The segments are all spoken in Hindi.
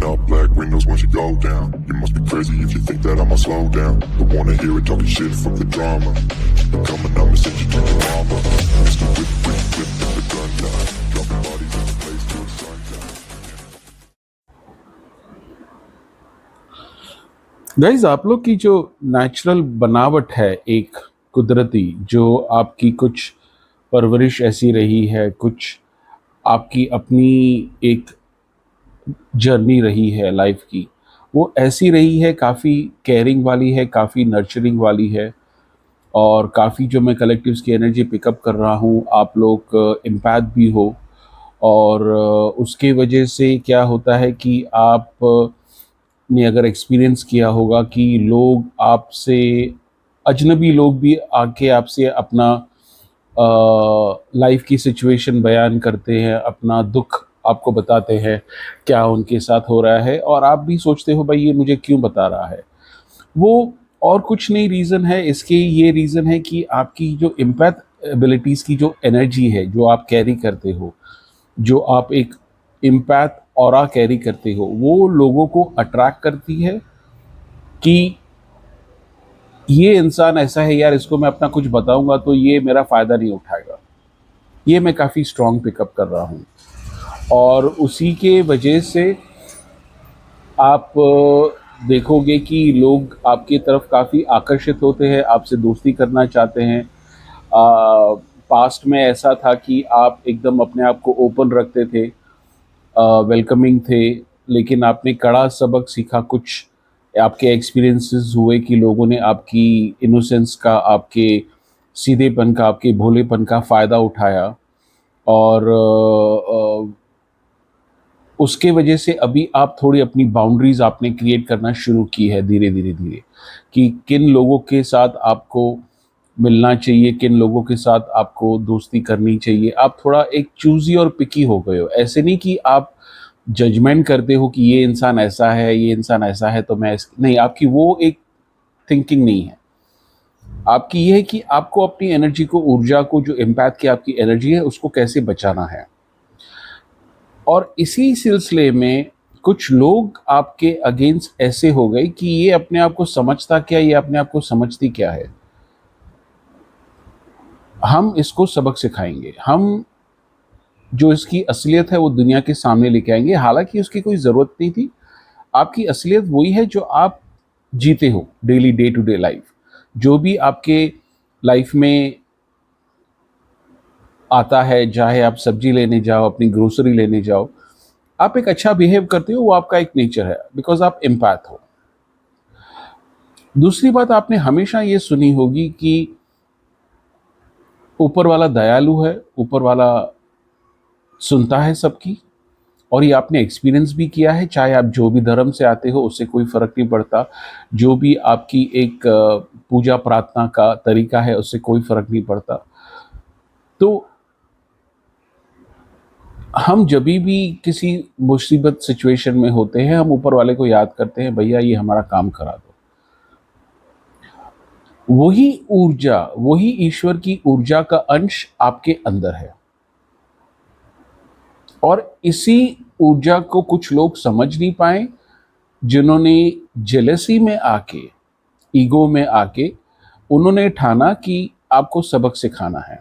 up black windows once you go down. You must be crazy if you think that I'ma slow down. Don't wanna hear it talking shit, fuck the drama. Keep it coming, I'ma send you to your mama. Mr. Whip, whip, whip, with the gun down. Dropping bodies in the place till the sun down. Guys, आप लोग की जो नेचुरल बनावट है, एक कुदरती, जो आपकी कुछ परवरिश ऐसी रही है, कुछ आपकी अपनी एक जर्नी रही है लाइफ की, वो ऐसी रही है, काफ़ी केयरिंग वाली है, काफ़ी नर्चरिंग वाली है। और काफ़ी जो मैं कलेक्टिव्स की एनर्जी पिकअप कर रहा हूँ, आप लोग इम्पैथ भी हो। और उसके वजह से क्या होता है कि आप ने अगर एक्सपीरियंस किया होगा कि लोग आपसे, अजनबी लोग भी आके आपसे अपना लाइफ की सिचुएशन बयान करते हैं, अपना दुख आपको बताते हैं, क्या उनके साथ हो रहा है, और आप भी सोचते हो भाई ये मुझे क्यों बता रहा है। वो और कुछ नहीं रीज़न है इसके, ये रीज़न है कि आपकी जो एम्पैथ एबिलिटीज़ की जो एनर्जी है, जो आप कैरी करते हो, जो आप एक एम्पैथ ऑरा कैरी करते हो, वो लोगों को अट्रैक्ट करती है कि ये इंसान ऐसा है यार, इसको मैं अपना कुछ बताऊंगा तो ये मेरा फ़ायदा नहीं उठाएगा। ये मैं काफ़ी स्ट्रॉन्ग पिकअप कर रहा हूँ, और उसी के वजह से आप देखोगे कि लोग आपकी तरफ काफ़ी आकर्षित होते हैं, आपसे दोस्ती करना चाहते हैं। पास्ट में ऐसा था कि आप एकदम अपने आप को ओपन रखते थे, वेलकमिंग थे, लेकिन आपने कड़ा सबक सीखा। कुछ आपके एक्सपीरियंसेस हुए कि लोगों ने आपकी इनोसेंस का, आपके सीधेपन का, आपके भोलेपन का फ़ायदा उठाया, और उसके वजह से अभी आप थोड़ी अपनी बाउंड्रीज आपने क्रिएट करना शुरू की है धीरे धीरे धीरे, कि किन लोगों के साथ आपको मिलना चाहिए, किन लोगों के साथ आपको दोस्ती करनी चाहिए। आप थोड़ा एक चूजी और पिकी हो गए हो। ऐसे नहीं कि आप जजमेंट करते हो कि ये इंसान ऐसा है, ये इंसान ऐसा है तो मैं नहीं, आपकी वो एक थिंकिंग नहीं है। आपकी ये है कि आपको अपनी एनर्जी को, ऊर्जा को, जो इम्पैक्ट की आपकी एनर्जी है, उसको कैसे बचाना है। और इसी सिलसिले में कुछ लोग आपके अगेंस्ट ऐसे हो गए कि ये अपने आप को समझता क्या, ये अपने आप को समझती क्या है। हम इसको सबक सिखाएंगे, हम जो इसकी असलियत है वो दुनिया के सामने लेके आएंगे। हालांकि उसकी कोई ज़रूरत नहीं थी। आपकी असलियत वही है जो आप जीते हो daily, day to day life. जो भी आपके लाइफ में आता है, चाहे आप सब्जी लेने जाओ, अपनी ग्रोसरी लेने जाओ, आप एक अच्छा बिहेव करते हो, वो आपका एक नेचर है, बिकॉज आप एम्पैथ हो। दूसरी बात आपने हमेशा ये सुनी होगी कि ऊपर वाला दयालु है, ऊपर वाला सुनता है सबकी, और ये आपने एक्सपीरियंस भी किया है। चाहे आप जो भी धर्म से आते हो, उससे कोई फर्क नहीं पड़ता। जो भी आपकी एक पूजा प्रार्थना का तरीका है, उससे कोई फर्क नहीं पड़ता। तो हम जभी भी किसी मुसीबत सिचुएशन में होते हैं, हम ऊपर वाले को याद करते हैं, भैया ये हमारा काम करा दो। वही ऊर्जा, वही ईश्वर की ऊर्जा का अंश आपके अंदर है, और इसी ऊर्जा को कुछ लोग समझ नहीं पाए, जिन्होंने जेलसी में आके, ईगो में आके, उन्होंने ठाना कि आपको सबक सिखाना है।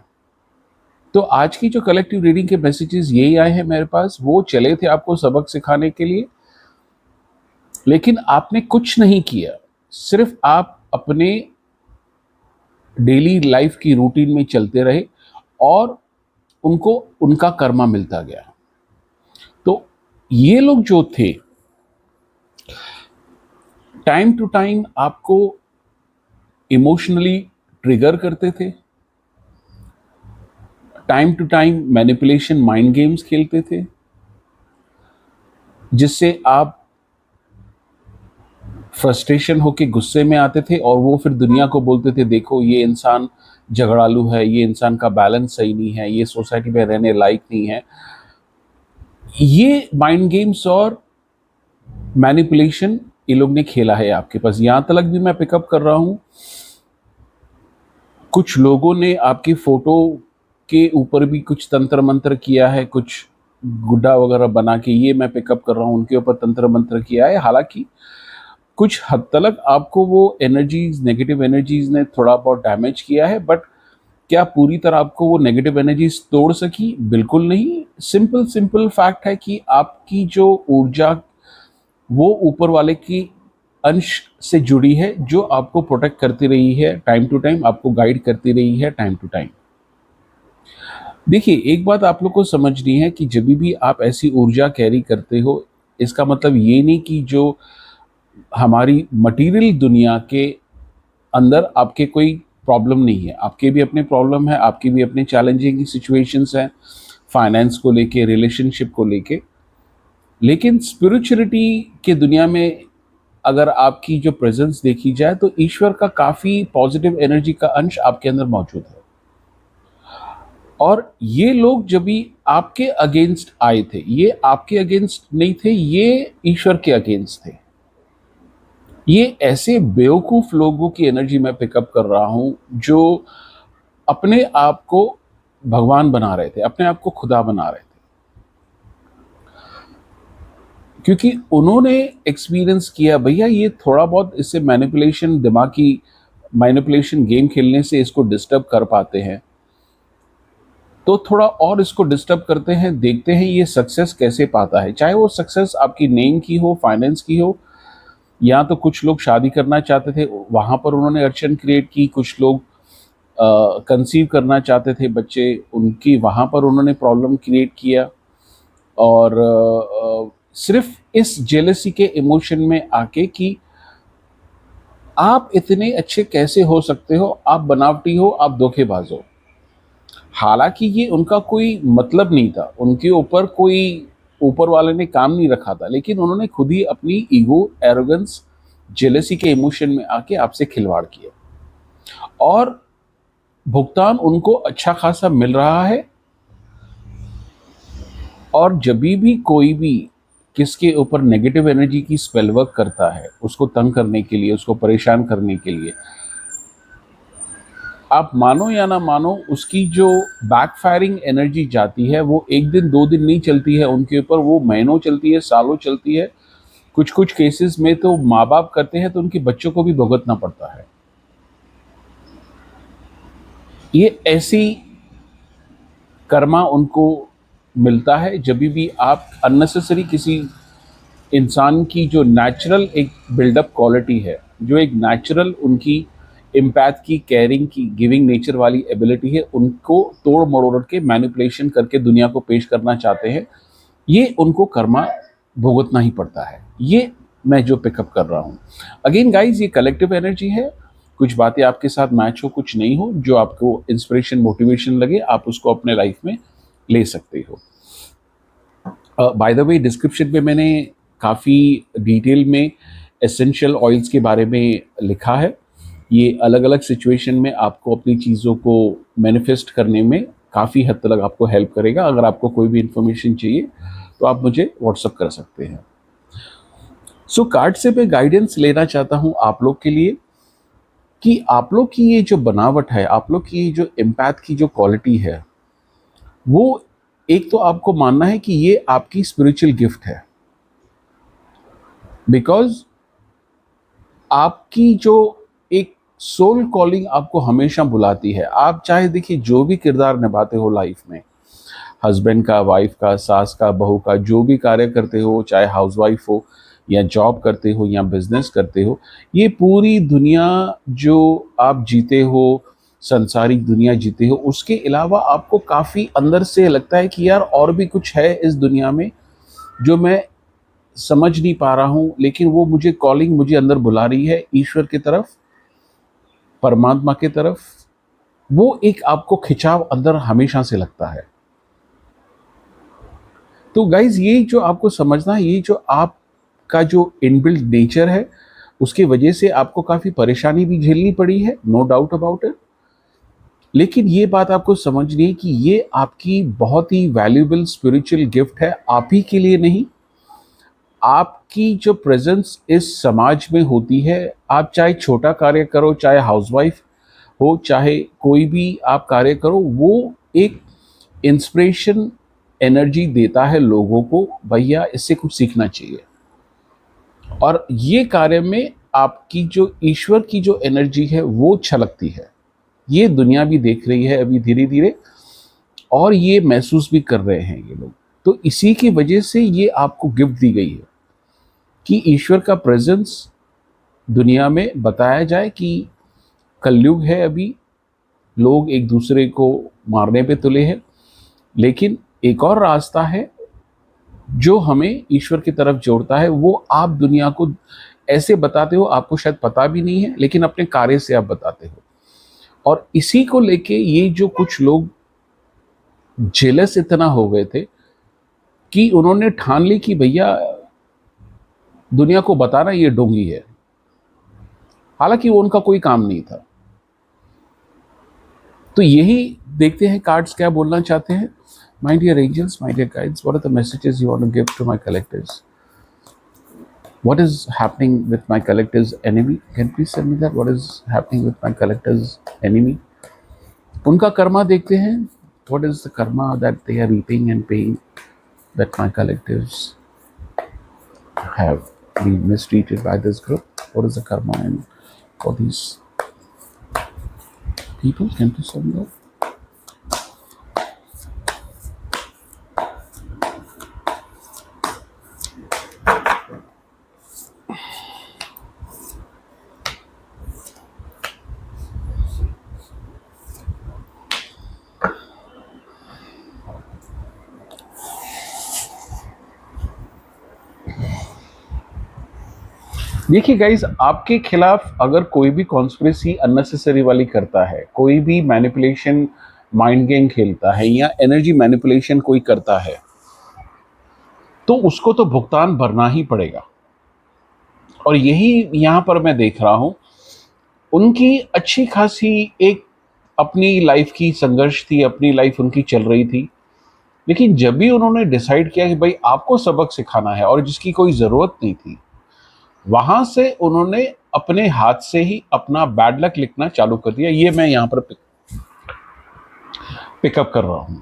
तो आज की जो कलेक्टिव रीडिंग के मैसेजेस यही आए हैं मेरे पास, वो चले थे आपको सबक सिखाने के लिए, लेकिन आपने कुछ नहीं किया। सिर्फ आप अपने डेली लाइफ की रूटीन में चलते रहे, और उनको उनका कर्मा मिलता गया। तो ये लोग जो थे, टाइम टू टाइम आपको इमोशनली ट्रिगर करते थे, time to time manipulation, mind games खेलते थे, जिससे आप फ्रस्ट्रेशन होके गुस्से में आते थे, और वो फिर दुनिया को बोलते थे, देखो ये इंसान झगड़ालू है, ये इंसान का बैलेंस सही नहीं है, ये सोसाइटी में रहने लायक नहीं है। ये माइंड गेम्स और मैनिपुलेशन ये लोग ने खेला है आपके पास। यहां तक भी मैं पिकअप कर रहा हूं, कुछ लोगों ने आपकी फोटो के ऊपर भी कुछ तंत्र मंत्र किया है, कुछ गुड्डा वगैरह बना के ये मैं पिकअप कर रहा हूँ, उनके ऊपर तंत्र मंत्र किया है। हालांकि कुछ हद तक आपको वो एनर्जीज, नेगेटिव एनर्जीज ने थोड़ा बहुत डैमेज किया है, बट क्या पूरी तरह आपको वो नेगेटिव एनर्जीज तोड़ सकी? बिल्कुल नहीं। सिंपल सिंपल फैक्ट है कि आपकी जो ऊर्जा वो ऊपर वाले की अंश से जुड़ी है, जो आपको प्रोटेक्ट करती रही है टाइम टू टाइम, आपको गाइड करती रही है टाइम टू टाइम। देखिए, एक बात आप लोग को समझनी है कि जब भी आप ऐसी ऊर्जा कैरी करते हो, इसका मतलब ये नहीं कि जो हमारी मटेरियल दुनिया के अंदर आपके कोई प्रॉब्लम नहीं है। आपके भी अपने प्रॉब्लम है, आपकी भी अपने चैलेंजिंग सिचुएशंस हैं, फाइनेंस को लेके, रिलेशनशिप को लेके। लेकिन स्पिरिचुअलिटी के दुनिया में अगर आपकी जो प्रेजेंस देखी जाए तो ईश्वर का काफ़ी पॉजिटिव एनर्जी का अंश आपके अंदर मौजूद है। और ये लोग जब भी आपके अगेंस्ट आए थे, ये आपके अगेंस्ट नहीं थे, ये ईश्वर के अगेंस्ट थे। ये ऐसे बेवकूफ लोगों की एनर्जी मैं पिकअप कर रहा हूं जो अपने आप को भगवान बना रहे थे, अपने आप को खुदा बना रहे थे, क्योंकि उन्होंने एक्सपीरियंस किया भैया ये थोड़ा बहुत इससे मैनिपुलेशन, दिमागी मैनिपुलेशन गेम खेलने से इसको डिस्टर्ब कर पाते हैं, तो थोड़ा और इसको डिस्टर्ब करते हैं, देखते हैं ये सक्सेस कैसे पाता है। चाहे वो सक्सेस आपकी नेम की हो, फाइनेंस की हो, या तो कुछ लोग शादी करना चाहते थे, वहाँ पर उन्होंने अड़चन क्रिएट की। कुछ लोग कंसीव करना चाहते थे बच्चे, उनकी वहाँ पर उन्होंने प्रॉब्लम क्रिएट किया। और सिर्फ इस जेलसी के इमोशन में आके कि आप इतने अच्छे कैसे हो सकते हो, आप बनावटी हो, आप धोखेबाज हो। हालांकि ये उनका कोई मतलब नहीं था, उनके ऊपर कोई ऊपर वाले ने काम नहीं रखा था, लेकिन उन्होंने खुद ही अपनी ईगो, एरोगेंस, जेलसी के इमोशन में आके आपसे खिलवाड़ किया, और भुगतान उनको अच्छा खासा मिल रहा है। और जब भी कोई भी किसके ऊपर नेगेटिव एनर्जी की स्पेल वर्क करता है, उसको तंग करने के लिए, उसको परेशान करने के लिए, आप मानो या ना मानो, उसकी जो बैकफायरिंग एनर्जी जाती है वो एक दिन दो दिन नहीं चलती है उनके ऊपर, वो महीनों चलती है, सालों चलती है। कुछ कुछ केसेस में तो माँ बाप करते हैं तो उनके बच्चों को भी भुगतना पड़ता है। ये ऐसी कर्मा उनको मिलता है जब भी आप अननेसेसरी किसी इंसान की जो नेचुरल एक बिल्डअप क्वालिटी है, जो एक नेचुरल उनकी इम्पैथ की, केयरिंग की, गिविंग नेचर वाली एबिलिटी है, उनको तोड़ मरोड़ के मैनिपुलेशन करके दुनिया को पेश करना चाहते हैं, ये उनको कर्मा भुगतना ही पड़ता है। ये मैं जो पिकअप कर रहा हूँ, अगेन गाइज, ये कलेक्टिव एनर्जी है। कुछ बातें आपके साथ मैच हो, कुछ नहीं हो, जो आपको इंस्पिरेशन, मोटिवेशन लगे, आप उसको अपने लाइफ में ले सकते हो। बाय द वे, डिस्क्रिप्शन में मैंने काफ़ी डिटेल में एसेंशियल ऑयल्स के बारे में लिखा है। ये अलग अलग सिचुएशन में आपको अपनी चीज़ों को मैनिफेस्ट करने में काफ़ी हद तक आपको हेल्प करेगा। अगर आपको कोई भी इंफॉर्मेशन चाहिए तो आप मुझे व्हाट्सअप कर सकते हैं। सो कार्ड से मैं गाइडेंस लेना चाहता हूँ आप लोग के लिए कि आप लोग की ये जो बनावट है, आप लोग की जो एम्पैथ की जो क्वालिटी है, वो एक तो आपको मानना है कि ये आपकी स्पिरिचुअल गिफ्ट है। बिकॉज आपकी जो एक सोल कॉलिंग आपको हमेशा बुलाती है, आप चाहे देखिए जो भी किरदार निभाते हो लाइफ में, हस्बैंड का, वाइफ का, सास का, बहू का, जो भी कार्य करते हो, चाहे हाउसवाइफ हो या जॉब करते हो या बिजनेस करते हो, ये पूरी दुनिया जो आप जीते हो, संसारिक दुनिया जीते हो, उसके अलावा आपको काफ़ी अंदर से लगता है कि यार और भी कुछ है इस दुनिया में जो मैं समझ नहीं पा रहा हूँ, लेकिन वो मुझे कॉलिंग मुझे अंदर बुला रही है ईश्वर की तरफ, परमात्मा की तरफ। वो एक आपको खिंचाव अंदर हमेशा से लगता है। तो गाइज, ये जो आपको समझना है, ये जो आपका जो इनबिल्ट नेचर है, उसकी वजह से आपको काफ़ी परेशानी भी झेलनी पड़ी है, नो डाउट अबाउट इट। लेकिन ये बात आपको समझनी है कि ये आपकी बहुत ही वैल्यूएबल स्पिरिचुअल गिफ्ट है, आप ही के लिए नहीं। आपकी जो प्रेजेंस इस समाज में होती है, आप चाहे छोटा कार्य करो, चाहे हाउसवाइफ हो, चाहे कोई भी आप कार्य करो, वो एक इंस्पिरेशन एनर्जी देता है लोगों को, भैया इससे कुछ सीखना चाहिए। और ये कार्य में आपकी जो ईश्वर की जो एनर्जी है वो छलकती है। ये दुनिया भी देख रही है अभी धीरे धीरे, और ये महसूस भी कर रहे हैं ये लोग। तो इसी की वजह से ये आपको गिफ्ट दी गई है कि ईश्वर का प्रेजेंस दुनिया में बताया जाए कि कलयुग है, अभी लोग एक दूसरे को मारने पे तुले हैं, लेकिन एक और रास्ता है जो हमें ईश्वर की तरफ जोड़ता है। वो आप दुनिया को ऐसे बताते हो, आपको शायद पता भी नहीं है, लेकिन अपने कार्य से आप बताते हो। और इसी को लेके ये जो कुछ लोग जेलस इतना हो गए थे कि उन्होंने ठान ली कि भैया दुनिया को बताना ये ढोंगी है, हालांकि वो उनका कोई काम नहीं था। तो यही देखते हैं कार्ड्स क्या बोलना चाहते हैं। My dear angels, my dear guides, what are the messages you want to give to my collectors? What is happening with my collector's enemy? Can you please tell me that? What is happening with my collector's enemy? उनका कर्मा देखते हैं। What is the karma that they are reaping and paying that my collectors have been mistreated by this group? What is the karma and for these people? Can you please tell me that? देखिए गाइज, आपके खिलाफ अगर कोई भी कॉन्स्पिरेसी अननेसेसरी वाली करता है, कोई भी मैनिपुलेशन माइंड गेम खेलता है या एनर्जी मैनिपुलेशन कोई करता है, तो उसको तो भुगतान भरना ही पड़ेगा। और यही यहाँ पर मैं देख रहा हूँ, उनकी अच्छी खासी एक अपनी लाइफ की संघर्ष थी, अपनी लाइफ उनकी चल रही थी, लेकिन जब भी उन्होंने डिसाइड किया कि भाई आपको सबक सिखाना है और जिसकी कोई ज़रूरत नहीं थी, वहां से उन्होंने अपने हाथ से ही अपना बैड लक लिखना चालू कर दिया। ये मैं यहां पर पिकअप कर रहा हूं।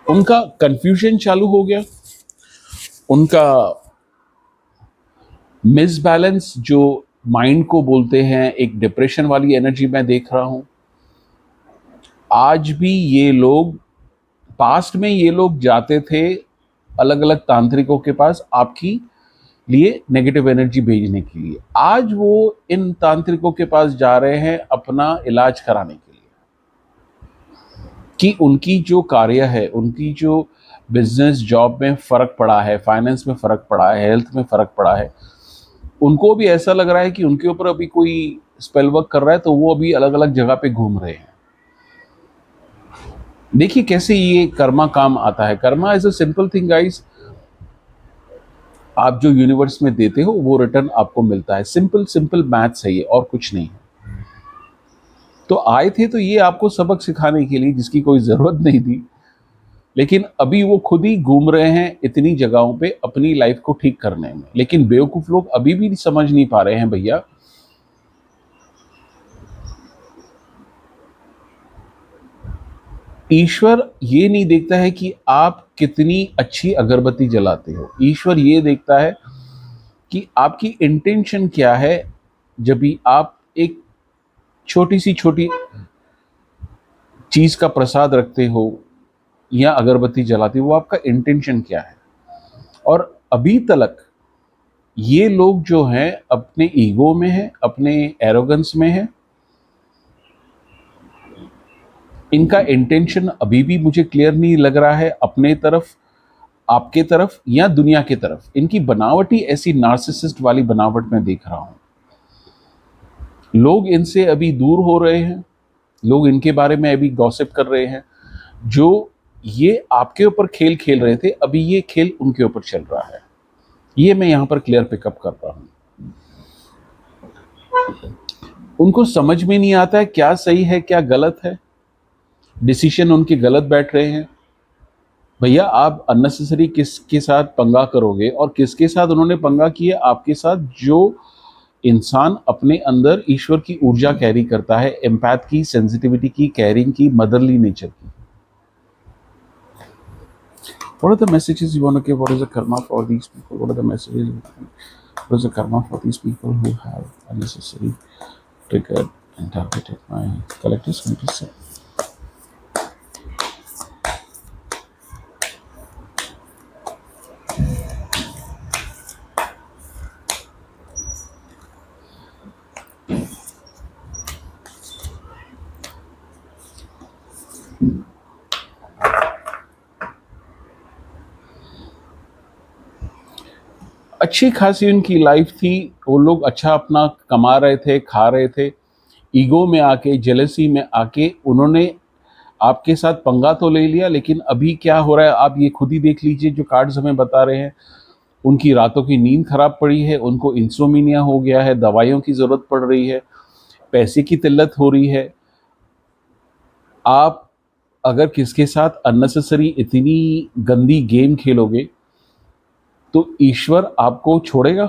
उनका कंफ्यूजन चालू हो गया, उनका मिसबैलेंस जो माइंड को बोलते हैं, एक डिप्रेशन वाली एनर्जी मैं देख रहा हूं। आज भी ये लोग, पास्ट में ये लोग जाते थे अलग अलग तांत्रिकों के पास आपकी लिए नेगेटिव एनर्जी भेजने के लिए, आज वो इन तांत्रिकों के पास जा रहे हैं अपना इलाज कराने के लिए, कि उनकी जो कार्य है, उनकी जो बिजनेस जॉब में फर्क पड़ा है, फाइनेंस में फर्क पड़ा है, हेल्थ में फर्क पड़ा है, उनको भी ऐसा लग रहा है कि उनके ऊपर अभी कोई स्पेल वर्क कर रहा है, तो वो अभी अलग अलग जगह पे घूम रहे हैं। देखिए कैसे ये कर्मा काम आता है। Karma is a simple thing guys, आप जो यूनिवर्स में देते हो वो रिटर्न आपको मिलता है। सिंपल सिंपल मैथ्स है ये, और कुछ नहीं है। तो आए थे तो ये आपको सबक सिखाने के लिए, जिसकी कोई ज़रूरत नहीं थी, लेकिन अभी वो खुद ही घूम रहे हैं इतनी जगहों पे अपनी लाइफ को ठीक करने में। लेकिन बेवकूफ़ लोग अभी भी समझ नहीं पा रहे हैं भैया, ईश्वर ये नहीं देखता है कि आप कितनी अच्छी अगरबत्ती जलाते हो। ईश्वर ये देखता है कि आपकी इंटेंशन क्या है। जब भी आप एक छोटी सी छोटी चीज़ का प्रसाद रखते हो या अगरबत्ती जलाते हो, वो आपका इंटेंशन क्या है। और अभी तक ये लोग जो हैं अपने ईगो में हैं, अपने एरोगेंस में हैं। इनका इंटेंशन अभी भी मुझे क्लियर नहीं लग रहा है, अपने तरफ, आपके तरफ या दुनिया की तरफ। इनकी बनावट ही ऐसी नार्सिसिस्ट वाली बनावट में देख रहा हूं। लोग इनसे अभी दूर हो रहे हैं, लोग इनके बारे में अभी गॉसिप कर रहे हैं। जो ये आपके ऊपर खेल खेल रहे थे, अभी ये खेल उनके ऊपर चल रहा है। ये मैं यहां पर क्लियर पिकअप कर रहा हूं। उनको समझ में नहीं आता है क्या सही है क्या गलत है, डिसीजन उनके गलत बैठ रहे हैं। भैया आप अननेसेसरी किसके साथ पंगा करोगे, और किसके साथ उन्होंने पंगा किया, आपके साथ, जो इंसान अपने अंदर ईश्वर की ऊर्जा कैरी करता है, एम्पैथ की, सेंसिटिविटी की, केयरिंग की, मदरली नेचर की। What are the messages you want to give? What is the karma for these people? What are the messages? What is the karma for these people who have unnecessary triggered and targeted my collectors? Can you please say? अच्छी खासी उनकी लाइफ थी, वो लोग अच्छा अपना कमा रहे थे, खा रहे थे। ईगो में आके, जेलसी में आके उन्होंने आपके साथ पंगा तो ले लिया, लेकिन अभी क्या हो रहा है आप ये खुद ही देख लीजिए। जो कार्ड्स हमें बता रहे हैं, उनकी रातों की नींद खराब पड़ी है, उनको इंसोमिनिया हो गया है, दवाइयों की ज़रूरत पड़ रही है, पैसे की किल्लत हो रही है। आप अगर किसके साथ अननेसेसरी इतनी गंदी गेम खेलोगे तो ईश्वर आपको छोड़ेगा?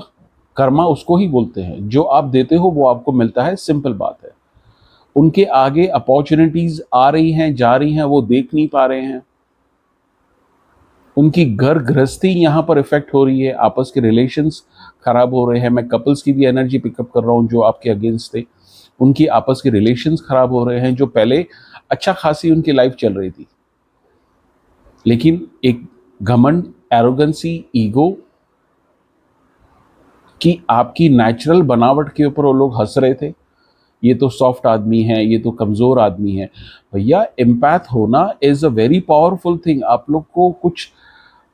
कर्मा उसको ही बोलते हैं, जो आप देते हो वो आपको मिलता है, सिंपल बात है। उनके आगे अपॉर्चुनिटीज आ रही हैं, जा रही हैं, वो देख नहीं पा रहे हैं। उनकी घर गृहस्थी यहाँ पर इफेक्ट हो रही है, आपस के रिलेशंस खराब हो रहे हैं। मैं कपल्स की भी एनर्जी पिकअप कर रहा हूँ जो आपके अगेंस्ट थे। उनकी आपस के रिलेशंस खराब हो रहे हैं, जो पहले अच्छा खासी उनकी लाइफ चल रही थी, लेकिन एक घमंड, एरोगेंसी, ईगो कि आपकी नेचुरल बनावट के ऊपर वो लोग हंस रहे थे। ये तो सॉफ्ट आदमी है, ये तो कमज़ोर आदमी है। भैया, एम्पैथ होना is a very powerful thing. आप लोग को कुछ,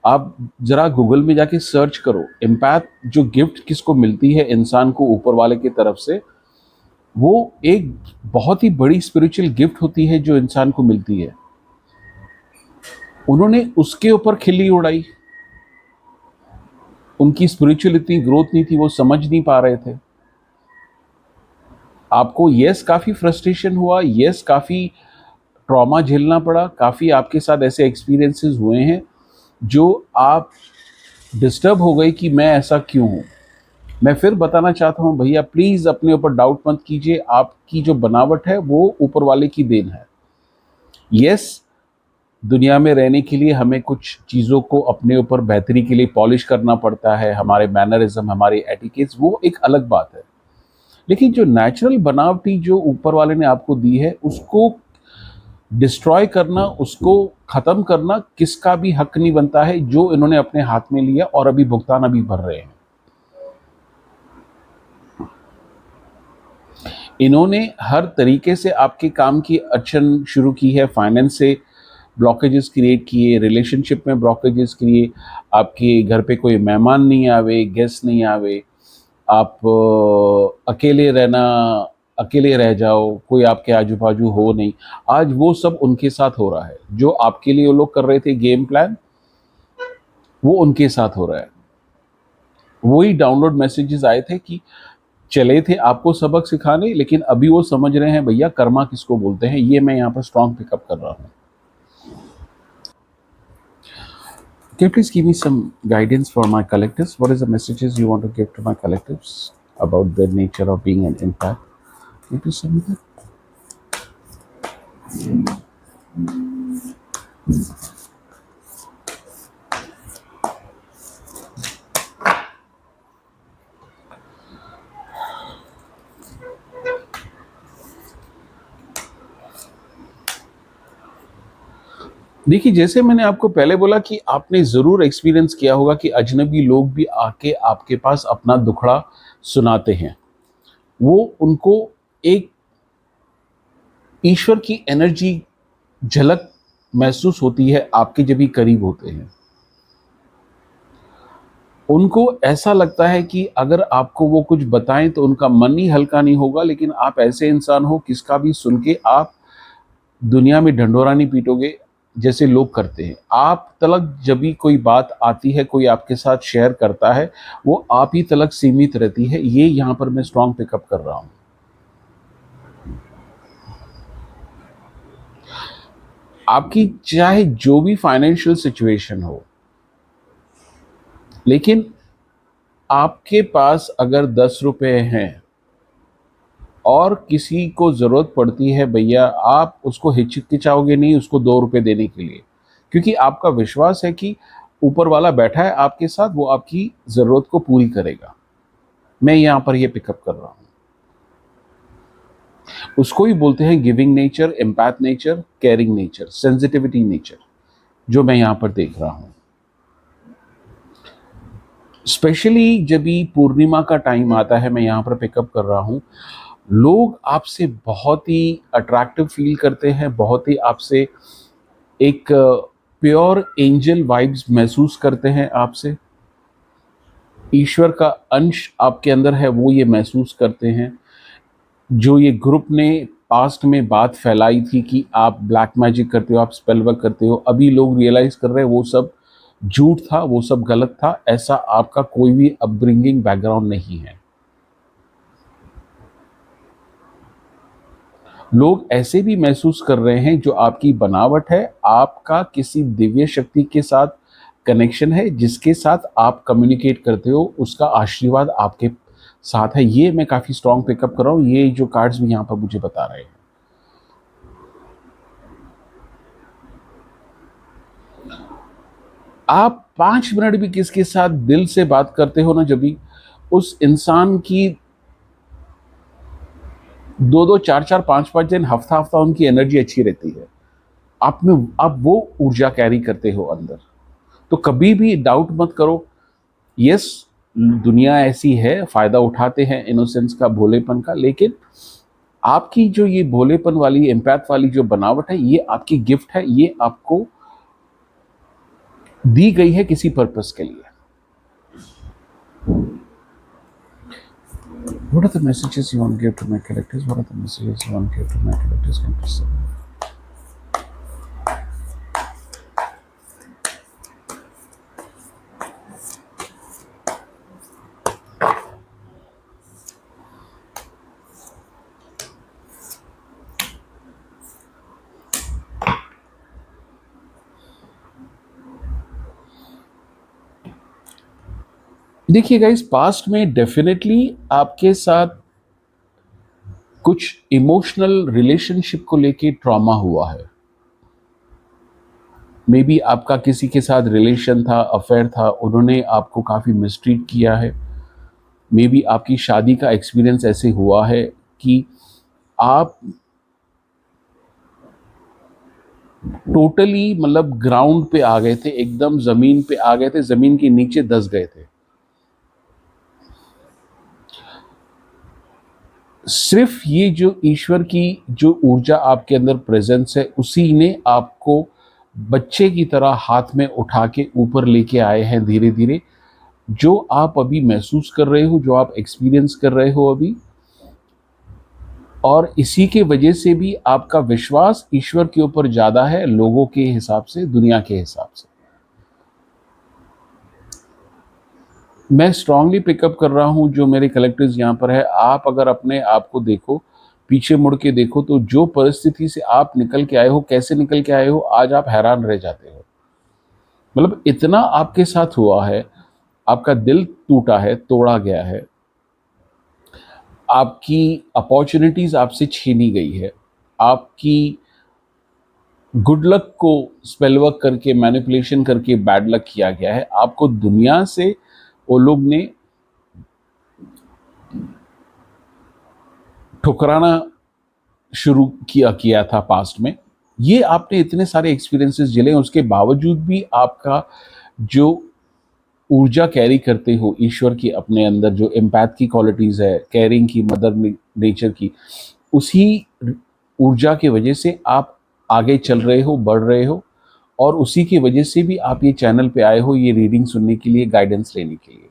आप ज़रा गूगल में जाके सर्च करो, एम्पैथ जो गिफ्ट किसको मिलती है इंसान को ऊपर वाले की तरफ से, वो एक बहुत ही बड़ी स्पिरिचुअल गिफ्ट होती है जो इंसान को मिलती है। उन्होंने उसके ऊपर खिल्ली उड़ाई। उनकी स्पिरिचुअल इतनी ग्रोथ नहीं थी, वो समझ नहीं पा रहे थे। आपको यस काफ़ी फ्रस्ट्रेशन हुआ, यस काफ़ी ट्रॉमा झेलना पड़ा, काफ़ी आपके साथ ऐसे एक्सपीरियंसेस हुए हैं जो आप डिस्टर्ब हो गए कि मैं ऐसा क्यों हूँ। मैं फिर बताना चाहता हूँ भैया, प्लीज़ अपने ऊपर डाउट मत कीजिए। आपकी जो बनावट है वो ऊपर वाले की देन है। यस, दुनिया में रहने के लिए हमें कुछ चीज़ों को अपने ऊपर बेहतरी के लिए पॉलिश करना पड़ता है, हमारे मैनरिज्म, हमारे एटिकेट्स, वो एक अलग बात है। लेकिन जो नेचुरल बनावटी जो ऊपर वाले ने आपको दी है, उसको डिस्ट्रॉय करना, उसको ख़त्म करना किसका भी हक नहीं बनता है, जो इन्होंने अपने हाथ में लिया और अभी भुगतान अभी भर रहे हैं। इन्होंने हर तरीके से आपके काम की अड़चन शुरू की है। फाइनेंस से ब्लॉकेजेस क्रिएट किए, रिलेशनशिप में ब्लॉकेजेस किए, आपके घर पे कोई मेहमान नहीं आवे, गेस्ट नहीं आवे, आप अकेले रहना, अकेले रह जाओ, कोई आपके आजू बाजू हो नहीं। आज वो सब उनके साथ हो रहा है। जो आपके लिए वो लोग कर रहे थे गेम प्लान, वो उनके साथ हो रहा है। वही डाउनलोड मैसेजेस आए थे कि चले थे आपको सबक सिखाने, लेकिन अभी वो समझ रहे हैं भैया कर्मा किसको बोलते हैं। ये मैं यहाँ पर स्ट्रॉन्ग पिकअप कर रहा हूँ। Can you please give me some guidance for my collectives? What is the messages you want to give to my collectives about the nature of being an empath? Can you please tell me that? देखिए, जैसे मैंने आपको पहले बोला कि आपने ज़रूर एक्सपीरियंस किया होगा कि अजनबी लोग भी आके आपके पास अपना दुखड़ा सुनाते हैं। वो उनको एक ईश्वर की एनर्जी झलक महसूस होती है आपके जब भी करीब होते हैं। उनको ऐसा लगता है कि अगर आपको वो कुछ बताएं तो उनका मन ही हल्का नहीं होगा, लेकिन आप ऐसे इंसान हो किसका भी सुन के आप दुनिया में ढंढोरा नहीं पीटोगे जैसे लोग करते हैं। आप तलक जब भी कोई बात आती है, कोई आपके साथ शेयर करता है, वो आप ही तलक सीमित रहती है। ये यहाँ पर मैं स्ट्रॉन्ग पिकअप कर रहा हूँ। आपकी चाहे जो भी फाइनेंशियल सिचुएशन हो, लेकिन आपके पास अगर 10 रुपए हैं और किसी को ज़रूरत पड़ती है भैया, आप उसको हिचकिचाओगे नहीं उसको 2 रुपए देने के लिए। क्योंकि आपका विश्वास है कि ऊपर वाला बैठा है आपके साथ, वो आपकी ज़रूरत को पूरी करेगा। मैं यहाँ पर ये पिकअप कर रहा हूँ। उसको ही बोलते हैं giving nature, empath nature, caring nature, sensitivity nature, जो मैं यहाँ पर देख रहा हूँ। स्पेशली जब भी पूर्णिमा का टाइम आता है, मैं यहाँ पर पिकअप कर रहा हूँ, लोग आपसे बहुत ही अट्रैक्टिव फील करते हैं, बहुत ही आपसे एक प्योर एंजल वाइब्स महसूस करते हैं आपसे। ईश्वर का अंश आपके अंदर है, वो ये महसूस करते हैं। जो ये ग्रुप ने पास्ट में बात फैलाई थी कि आप ब्लैक मैजिक करते हो, आप स्पेल वर्क करते हो, अभी लोग रियलाइज कर रहे हैं वो सब झूठ था, वो सब गलत था। ऐसा आपका कोई भी अपब्रिंगिंग बैकग्राउंड नहीं है। लोग ऐसे भी महसूस कर रहे हैं जो आपकी बनावट है, आपका किसी दिव्य शक्ति के साथ कनेक्शन है, जिसके साथ आप कम्युनिकेट करते हो, उसका आशीर्वाद आपके साथ है। ये मैं काफ़ी स्ट्रॉन्ग पिकअप कर रहा हूँ, ये जो कार्ड्स भी यहाँ पर मुझे बता रहे हैं। आप 5 मिनट भी किसके साथ दिल से बात करते हो ना, जब भी उस इंसान की 2-2, 4-4, 5-5 दिन, हफ्ता-हफ्ता उनकी एनर्जी अच्छी रहती है। आप में आप वो ऊर्जा कैरी करते हो अंदर। तो कभी भी डाउट मत करो। यस, दुनिया ऐसी है, फ़ायदा उठाते हैं इनोसेंस का, भोलेपन का, लेकिन आपकी जो ये भोलेपन वाली, एम्पैथ वाली जो बनावट है, ये आपकी गिफ्ट है, ये आपको दी गई है किसी पर्पस के लिए। What are the messages you want to give to my collectors? What are the messages you want to give to my collectors? Can you please tell me? देखिए गाइस, पास्ट में डेफिनेटली आपके साथ कुछ इमोशनल रिलेशनशिप को लेके ट्रॉमा हुआ है। मे बी आपका किसी के साथ रिलेशन था, अफेयर था, उन्होंने आपको काफ़ी मिसट्रीट किया है। मे बी आपकी शादी का एक्सपीरियंस ऐसे हुआ है कि आप टोटली मतलब ग्राउंड पे आ गए थे, एकदम ज़मीन पे आ गए थे, ज़मीन के नीचे दस गए थे। सिर्फ ये जो ईश्वर की जो ऊर्जा आपके अंदर प्रेजेंस है, उसी ने आपको बच्चे की तरह हाथ में उठा के ऊपर लेके आए हैं धीरे धीरे। जो आप अभी महसूस कर रहे हो, जो आप एक्सपीरियंस कर रहे हो अभी, और इसी के वजह से भी आपका विश्वास ईश्वर के ऊपर ज़्यादा है लोगों के हिसाब से, दुनिया के हिसाब से। मैं स्ट्रांगली पिकअप कर रहा हूँ जो मेरे कलेक्टर्स यहाँ पर है। आप अगर अपने आप को देखो, पीछे मुड़ के देखो, तो जो परिस्थिति से आप निकल के आए हो, कैसे निकल के आए हो, आज आप हैरान रह जाते हो। मतलब इतना आपके साथ हुआ है, आपका दिल टूटा है, तोड़ा गया है, आपकी अपॉर्चुनिटीज आपसे छीनी गई है, आपकी गुड लक को स्पेल वर्क करके, मैनिपुलेशन करके बैड लक किया गया है। आपको दुनिया से वो लोग ने ठुकराना शुरू किया था पास्ट में। ये आपने इतने सारे एक्सपीरियंसेस झेले, उसके बावजूद भी आपका जो ऊर्जा कैरी करते हो ईश्वर की अपने अंदर, जो एम्पैथ की क्वालिटीज़ है, केयरिंग की, मदर नेचर की, उसी ऊर्जा की वजह से आप आगे चल रहे हो, बढ़ रहे हो, और उसी की वजह से भी आप ये चैनल पे आए हो, ये रीडिंग सुनने के लिए, गाइडेंस लेने के लिए।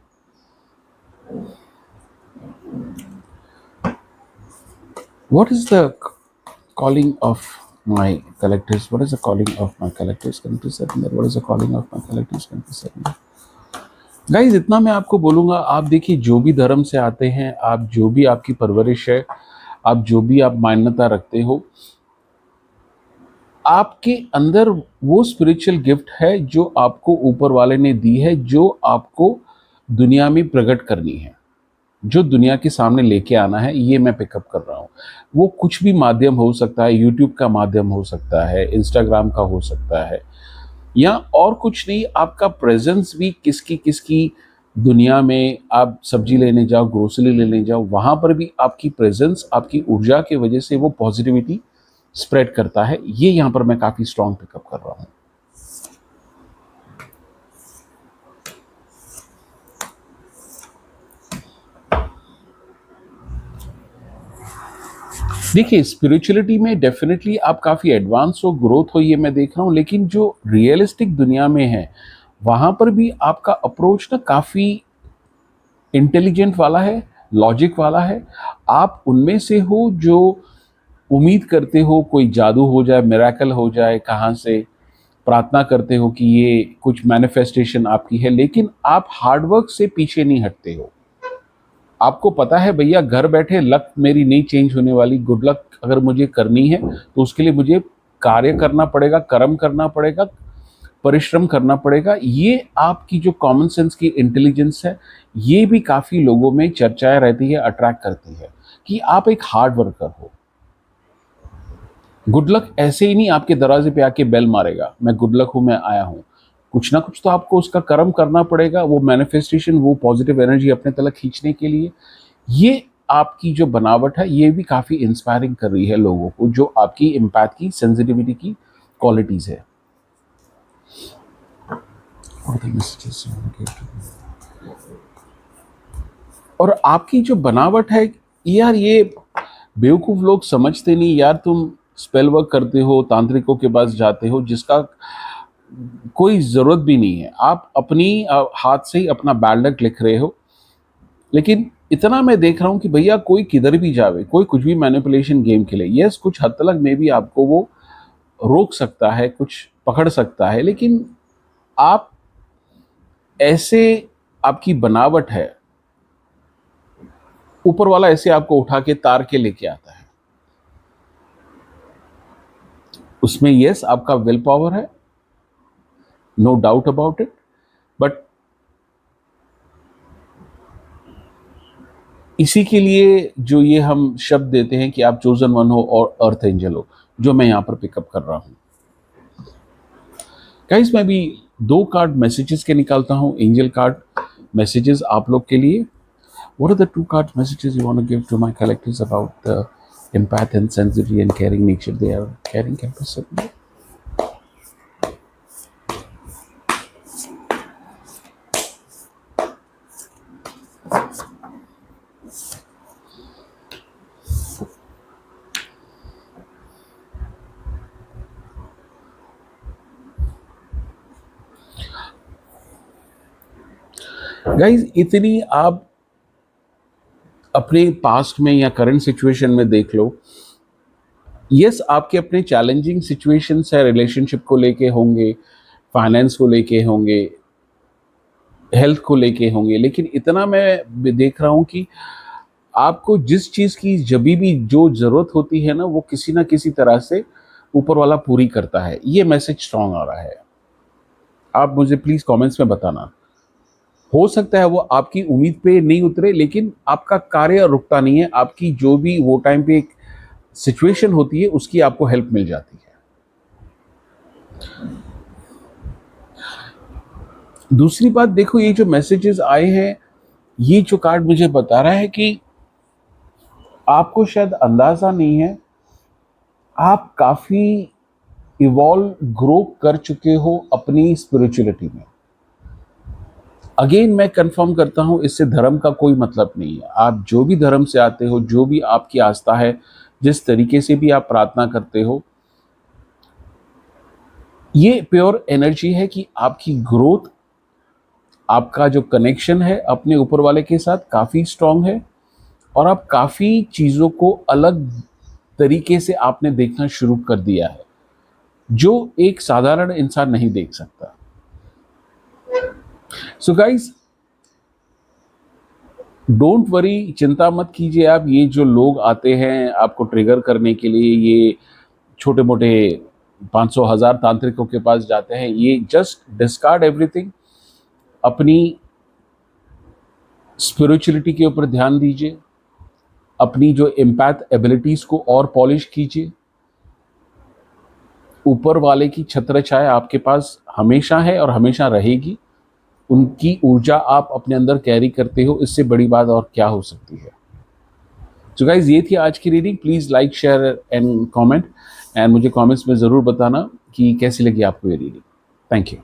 What is the calling of my collectors? What is the calling of my collectors? Can you please tell me? What is the calling of my collectors? Can you please tell me? Guys, इतना मैं आपको बोलूँगा। आप देखिए, जो भी धर्म से आते हैं आप, जो भी आपकी परवरिश है, आप जो भी आप मान्यता रखते हो, आपके अंदर वो स्पिरिचुअल गिफ्ट है जो आपको ऊपर वाले ने दी है, जो आपको दुनिया में प्रकट करनी है, जो दुनिया के सामने लेके आना है। ये मैं पिकअप कर रहा हूँ। वो कुछ भी माध्यम हो सकता है, यूट्यूब का माध्यम हो सकता है, इंस्टाग्राम का हो सकता है, या और कुछ नहीं, आपका प्रेजेंस भी किसकी किसकी दुनिया में, आप सब्जी लेने जाओ, ग्रोसरी लेने जाओ, वहाँ पर भी आपकी प्रेजेंस, आपकी ऊर्जा की वजह से वो पॉजिटिविटी स्प्रेड करता है। ये यहाँ पर मैं काफ़ी स्ट्रॉन्ग पिकअप कर रहा हूँ। देखिए, स्पिरिचुअलिटी में डेफिनेटली आप काफ़ी एडवांस हो, ग्रोथ हो, ये मैं देख रहा हूँ, लेकिन जो रियलिस्टिक दुनिया में है, वहाँ पर भी आपका अप्रोच ना काफ़ी इंटेलिजेंट वाला है, लॉजिक वाला है। आप उनमें से हो जो उम्मीद करते हो कोई जादू हो जाए, मिरेकल हो जाए, कहाँ से प्रार्थना करते हो कि ये कुछ मैनिफेस्टेशन आपकी है, लेकिन आप हार्ड वर्क से पीछे नहीं हटते हो। आपको पता है भैया, घर बैठे लक मेरी नहीं चेंज होने वाली, गुड लक अगर मुझे करनी है तो उसके लिए मुझे कार्य करना पड़ेगा, कर्म करना पड़ेगा, परिश्रम करना पड़ेगा। ये आपकी जो कॉमन सेंस की इंटेलिजेंस है, ये भी काफ़ी लोगों में चर्चाएं रहती है, अट्रैक्ट करती है कि आप एक हार्ड वर्कर हो। गुड लक ऐसे ही नहीं आपके दरवाजे पे आके बेल मारेगा, मैं गुड लक हूँ, मैं आया हूँ। कुछ ना कुछ तो आपको उसका कर्म करना पड़ेगा, वो मैनिफेस्टेशन, वो पॉजिटिव एनर्जी अपने तलक खींचने के लिए। ये आपकी जो बनावट है, ये भी काफ़ी इंस्पायरिंग कर रही है लोगों को, जो आपकी इम्पैथ की, सेंसिटिविटी की क्वालिटीज़ है। और आपकी जो बनावट है यार, ये बेवकूफ़ लोग समझते नहीं यार, तुम स्पेल वर्क करते हो, तांत्रिकों के पास जाते हो, जिसका कोई ज़रूरत भी नहीं है। आप अपनी हाथ से ही अपना बैड लक लिख रहे हो। लेकिन इतना मैं देख रहा हूँ कि भैया कोई किधर भी जावे, कोई कुछ भी मैनिपुलेशन गेम खेले, यस कुछ हद तक मे बी आपको वो रोक सकता है, कुछ पकड़ सकता है, लेकिन आप ऐसे, आपकी बनावट है, ऊपर वाला ऐसे आपको उठा के तार के लेके आता है। उसमें यस आपका विल पावर है, no doubt about it, but इसी के लिए जो ये हम शब्द देते हैं कि आप चोजन वन हो और अर्थ एंजल हो, जो मैं यहाँ पर पिकअप कर रहा हूँ। गाइस, मैं भी 2 कार्ड मैसेजेस के निकालता हूँ, एंजल कार्ड मैसेजेस आप लोग के लिए। What are the 2 card messages you want to give to my collectors about the empath and sensitivity and caring nature they are carrying capacity? Guys, इतनी आप अपने पास्ट में या करंट सिचुएशन में देख लो, यस आपके अपने चैलेंजिंग सिचुएशंस है, रिलेशनशिप को लेके होंगे, फाइनेंस को लेके होंगे, हेल्थ को लेके होंगे, लेकिन इतना मैं देख रहा हूँ कि आपको जिस चीज़ की जभी भी जो ज़रूरत होती है ना किसी तरह से ऊपर वाला पूरी करता है। ये मैसेज स्ट्रांग आ रहा है। आप मुझे प्लीज़ कमेंट्स में बताना। हो सकता है वो आपकी उम्मीद पे नहीं उतरे, लेकिन आपका कार्य रुकता नहीं है। आपकी जो भी वो टाइम पे एक सिचुएशन होती है, उसकी आपको हेल्प मिल जाती है। दूसरी बात देखो, ये जो मैसेजेस आए हैं, ये जो कार्ड मुझे बता रहा है कि आपको शायद अंदाजा नहीं है, आप काफ़ी इवॉल्व, ग्रो कर चुके हो अपनी स्पिरिचुअलिटी में। अगेन मैं कंफर्म करता हूं, इससे धर्म का कोई मतलब नहीं है। आप जो भी धर्म से आते हो, जो भी आपकी आस्था है, जिस तरीके से भी आप प्रार्थना करते हो, ये प्योर एनर्जी है कि आपकी ग्रोथ, आपका जो कनेक्शन है अपने ऊपर वाले के साथ काफ़ी स्ट्रांग है, और आप काफ़ी चीज़ों को अलग तरीके से आपने देखना शुरू कर दिया है, जो एक साधारण इंसान नहीं देख सकता। सो गाइस, डोंट वरी, चिंता मत कीजिए आप। ये जो लोग आते हैं आपको ट्रिगर करने के लिए, ये छोटे मोटे 500,000 तांत्रिकों के पास जाते हैं, ये जस्ट डिस्कार्ड एवरीथिंग। अपनी स्पिरिचुअलिटी के ऊपर ध्यान दीजिए, अपनी जो एम्पैथ एबिलिटीज को और पॉलिश कीजिए, ऊपर वाले की छत्र छाया आपके पास हमेशा है और हमेशा रहेगी। उनकी ऊर्जा आप अपने अंदर कैरी करते हो, इससे बड़ी बात और क्या हो सकती है। तो गाइज ये थी आज की reading. Please like, share and comment, and मुझे कमेंट्स में ज़रूर बताना कि कैसी लगी आपको ये रीडिंग। Thank you.